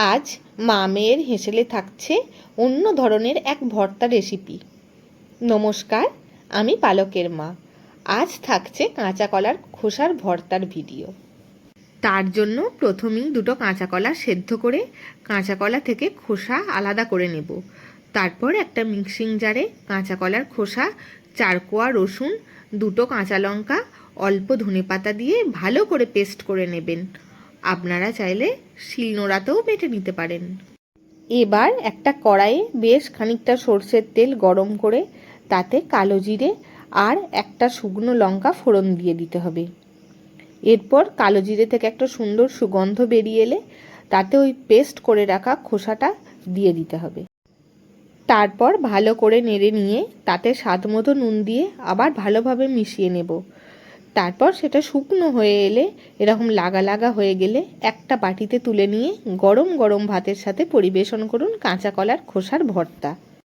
আজ মা মেয়ের হেসেলে থাকছে অন্য ধরনের এক ভর্তা রেসিপি। নমস্কার, আমি পালকের মা। আজ থাকছে কাঁচা কলার খোসার ভর্তার ভিডিও। তার জন্য প্রথমেই দুটো কাঁচা কলা সেদ্ধ করে কাঁচা কলা থেকে খোসা আলাদা করে নেব। তারপর একটা মিক্সিং জারে কাঁচা কলার খোসা, 4 কোয়া রসুন, দুটো কাঁচা লঙ্কা, অল্প ধনেপাতা দিয়ে ভালো করে পেস্ট করে নেবেন। আপনারা চাইলে শিলনোড়াতেও বেটে নিতে পারেন। এবার একটা কড়াইয়ে বেশ খানিকটা সর্ষের তেল গরম করে তাতে কালো জিরে আর একটা শুকনো লঙ্কা ফোড়ন দিয়ে দিতে হবে। এরপর কালো জিরে থেকে একটা সুন্দর সুগন্ধ বেরিয়ে এলে তাতে ওই পেস্ট করে রাখা খোসাটা দিয়ে দিতে হবে। তারপর ভালো করে নেড়ে নিয়ে তাতে স্বাদ মতো নুন দিয়ে আবার ভালোভাবে মিশিয়ে নেব। তারপর সেটা শুকনো হয়ে এলে এরকম লাগা লাগা হয়ে গেলে একটা বাটিতে তুলে নিয়ে গরম গরম ভাতের সাথে পরিবেশন করুন কাঁচা কলার খোসার ভর্তা।